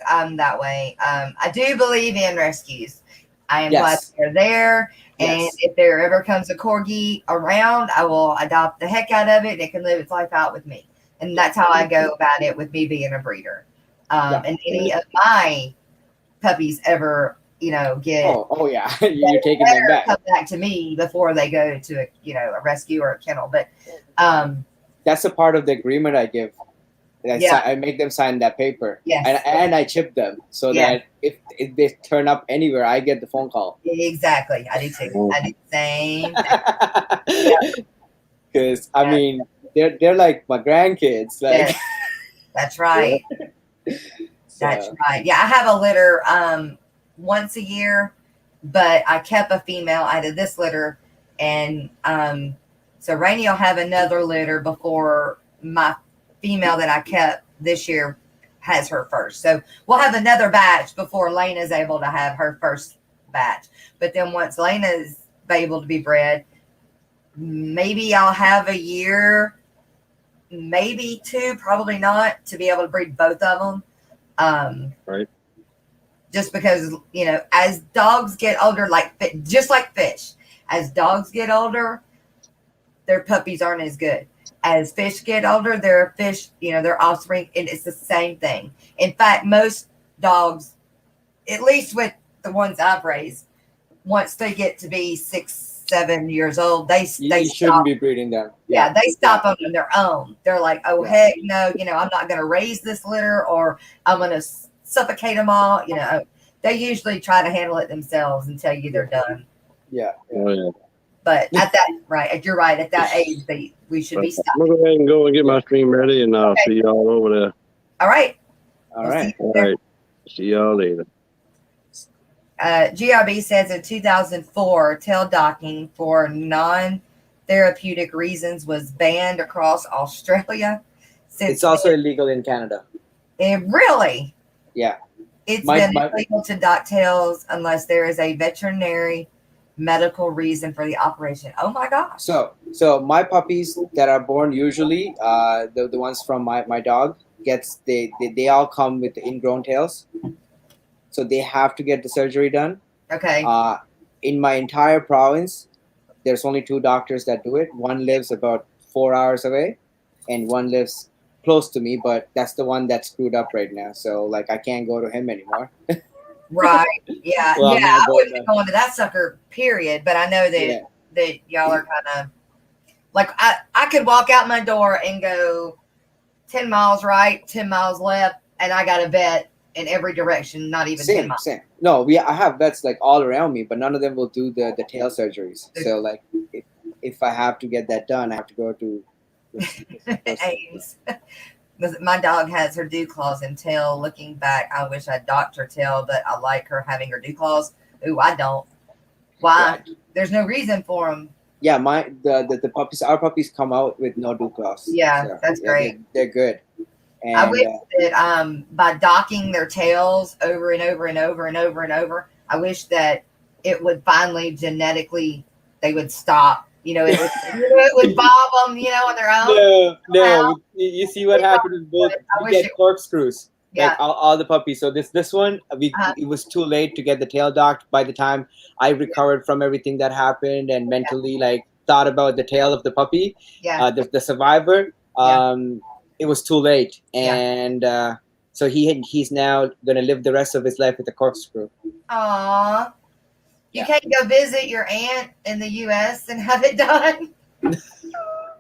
I'm that way. I do believe in rescues. I am glad they're there. And if there ever comes a corgi around, I will adopt the heck out of it. It can live its life out with me. And that's how I go about it with me being a breeder. And any of my puppies ever, get you're taking them back. Come back to me before they go to a rescue or a kennel. But that's a part of the agreement I give. I make them sign that paper. Yes. And I chip them so that if they turn up anywhere, I get the phone call. Exactly. I do too. I do the same. Because I mean, they're like my grandkids. Like that's right. That's right. Yeah, I have a litter once a year, but I kept a female out of this litter, and so Rainey will have another litter before my female that I kept this year has her first. So we'll have another batch before Lena's able to have her first batch. But then once Lena's able to be bred, maybe I'll have a year, maybe 2, probably not, to be able to breed both of them. Right. Just because, as dogs get older, just like fish, as dogs get older, their puppies aren't as good. As fish get older, their offspring, and it's the same thing. In fact, most dogs, at least with the ones I've raised, once they get to be 6, 7 years old, they shouldn't be breeding them. Yeah, they stop on their own. They're like, oh heck no, I'm not going to raise this litter, or I'm going to suffocate them all. They usually try to handle it themselves and tell you they're done. Yeah. But at that, you're right. At that age, we should be stopping. I'm gonna go ahead and go and get my stream ready, and I'll see y'all over there. All right. All right. All right. See y'all later. GRB says in 2004, tail docking for non-therapeutic reasons was banned across Australia. It's also illegal in Canada. It really? Yeah. It's been illegal to dock tails unless there is a veterinary medical reason for the operation. Oh my gosh. So my puppies that are born usually, the ones from my dog they all come with the ingrown tails. So they have to get the surgery done. Okay. In my entire province, there's only 2 doctors that do it. One lives about 4 hours away, and one lives close to me, but that's the one that's screwed up right now. So like I can't go to him anymore. Right. Yeah. Well, yeah. I wouldn't be going to that sucker, period. But I know that that y'all are kind of like I could walk out my door and go 10 miles right, 10 miles left, and I got a vet in every direction, not even 10 miles. Same. No, I have vets like all around me, but none of them will do the tail surgeries. So like if I have to get that done, I have to go to Ames. My dog has her dew claws and tail. Looking back, I wish I docked her tail, but I like her having her dew claws. Ooh, I don't. Why? Yeah. There's no reason for them. Yeah, the puppies, our puppies come out with no dew claws. Yeah, so, that's great. They're good. And, I wish that by docking their tails over and over and over and over and over, I wish that it would finally genetically, they would stop. You know, it would bob them, you know, on their own. No. You see what happened with both? We get corkscrews. Yeah. Like all the puppies. So this one, it was too late to get the tail docked. By the time I recovered from everything that happened and mentally like thought about the tail of the puppy, the survivor, it was too late. And so he's now going to live the rest of his life with a corkscrew. Aww. You can't go visit your aunt in the U.S. and have it done.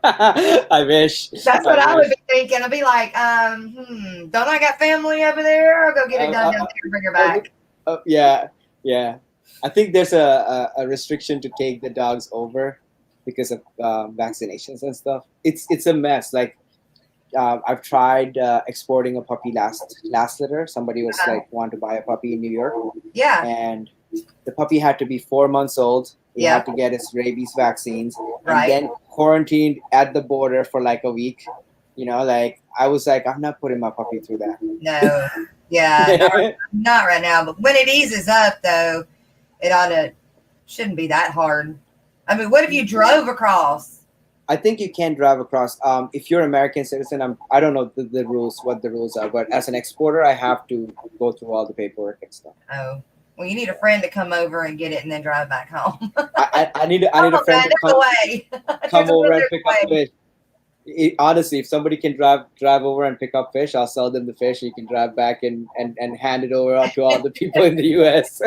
I wish. That's what I would be thinking. I'd be like, don't I got family over there? I'll go get it done down there and bring her back. Yeah. I think there's a restriction to take the dogs over because of vaccinations and stuff. It's a mess. Like I've tried exporting a puppy last litter. Somebody was like, want to buy a puppy in New York. Yeah. And the puppy had to be 4 months old. He had to get his rabies vaccines, and then quarantined at the border for like a week. You know, like I was like, I'm not putting my puppy through that. No, not right now. But when it eases up, though, it shouldn't be that hard. I mean, what if you drove across? I think you can drive across. If you're an American citizen, I don't know the rules, what the rules are, but as an exporter, I have to go through all the paperwork and stuff. Oh. Well, you need a friend to come over and get it and then drive back home. I need a friend to come over and pick up fish. Honestly, if somebody can drive over and pick up fish, I'll sell them the fish. You can drive back and hand it over to all the people in the U.S.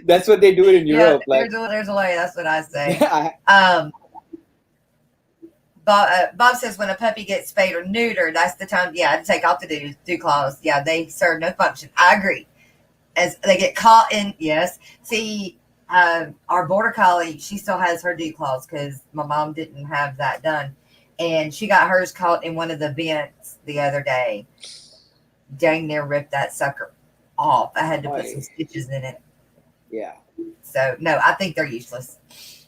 That's what they do it in Europe. Like there's a way. That's what I say. Bob says when a puppy gets spayed or neutered, that's the time. Yeah, to take off the dew claws. Yeah, they serve no function. I agree. As they get caught in, See, our border collie, she still has her dew claws because my mom didn't have that done, and she got hers caught in one of the vents the other day. Dang near ripped that sucker off. I had to put some stitches in it. Yeah. So no, I think they're useless.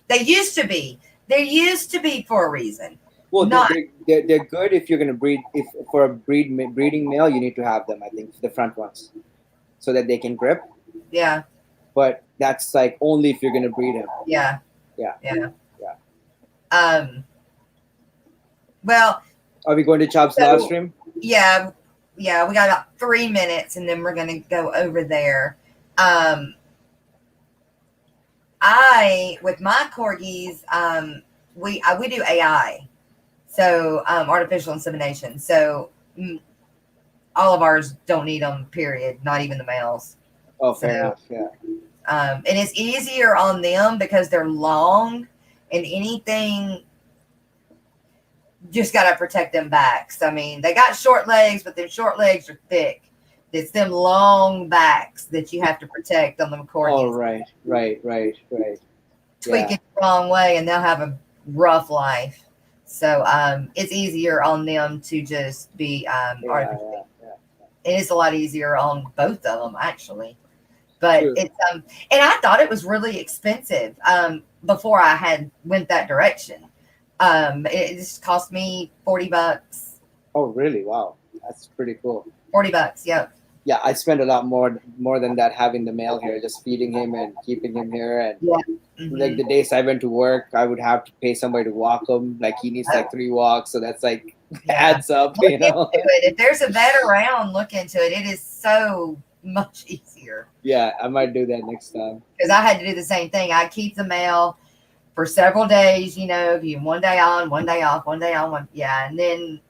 They used to be. They used to be for a reason. Well, they're good if you're gonna breed. If for a breeding male, you need to have them. I think the front ones, so that they can grip. Yeah. But that's like only if you're gonna breed him. Yeah. Well. Are we going to Chubz live stream? Yeah. We got about 3 minutes, and then we're gonna go over there. With my corgis, we do AI, so artificial insemination. So all of ours don't need them. Period. Not even the males. Oh, fair enough. Yeah. And it's easier on them because they're long, and anything just gotta protect them backs. I mean, they got short legs, but their short legs are thick. It's them long backs that you have to protect on them corgis. Oh, right. Tweak it the wrong way, and they'll have a rough life. So it's easier on them to just be artificial. It is a lot easier on both of them, actually. But True. it's and I thought it was really expensive before I had went that direction. It just cost me $40. Oh, really? Wow, that's pretty cool. $40, yep. Yeah, I spend a lot more than that having the male here, just feeding him and keeping him here. And Yeah. like the days I went to work, I would have to pay somebody to walk him. Like he needs like 3 walks, so that's like adds up, Look you know. into it. If there's a vet around, look into it. It is so much easier. Yeah, I might do that next time. Because I had to do the same thing. I keep the male for several days, you know, you one day on, one day off, one day on, one and then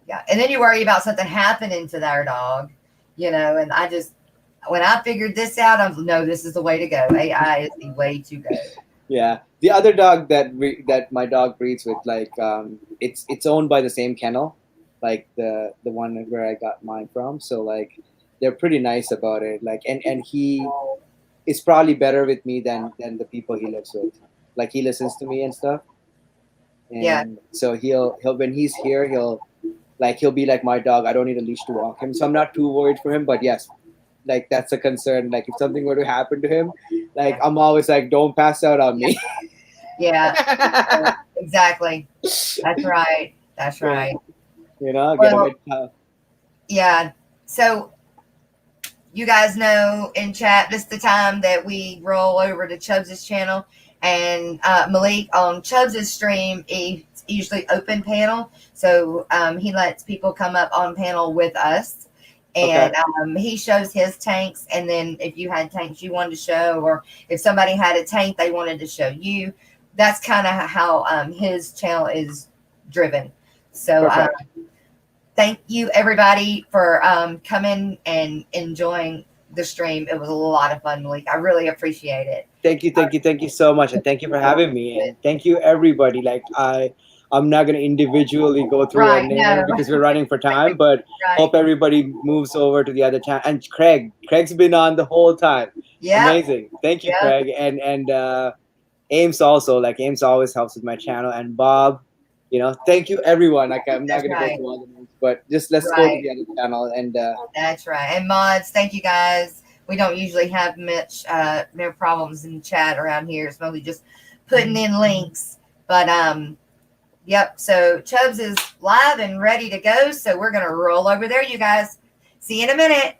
yeah. And then you worry about something happening to their dog, you know, and I just when I figured this out, I was no, this is the way to go. AI is the way to go. Yeah, the other dog that my dog breeds with, like it's owned by the same kennel, like the one where I got mine from. So like they're pretty nice about it. Like and he is probably better with me than the people he lives with. Like he listens to me and stuff. And Yeah. so he'll when he's here he'll be like my dog. I don't need a leash to walk him, so I'm not too worried for him. But yes, like that's a concern. Like if something were to happen to him, like I'm always like, don't pass out on me. Yeah, exactly. That's right. That's right. You know, Well, yeah. So you guys know in chat, this is the time that we roll over to Chubz's channel. And Malik on Chubz's stream, he's usually open panel. So he lets people come up on panel with us. And he shows his tanks. And then if you had tanks you wanted to show, or if somebody had a tank they wanted to show you, that's kind of how his channel is driven. So thank you, everybody, for coming and enjoying the stream. It was a lot of fun, Malik. I really appreciate it. Thank you so much, and thank you for having me. And thank you, everybody. Like I'm not gonna individually go through our name because we're running for time, but hope everybody moves over to the other channel. And Craig's been on the whole time. Yeah, amazing. Thank you, Craig, and Ames also. Like Ames always helps with my channel, and Bob. You know, thank you, everyone. Like I'm not gonna go through all the names, but just let's go to the other channel. And that's right. And mods, thank you guys. We don't usually have much no problems in chat around here. It's mostly just putting in links. But yep. So Chubz is live and ready to go. So we're gonna roll over there, you guys. See you in a minute.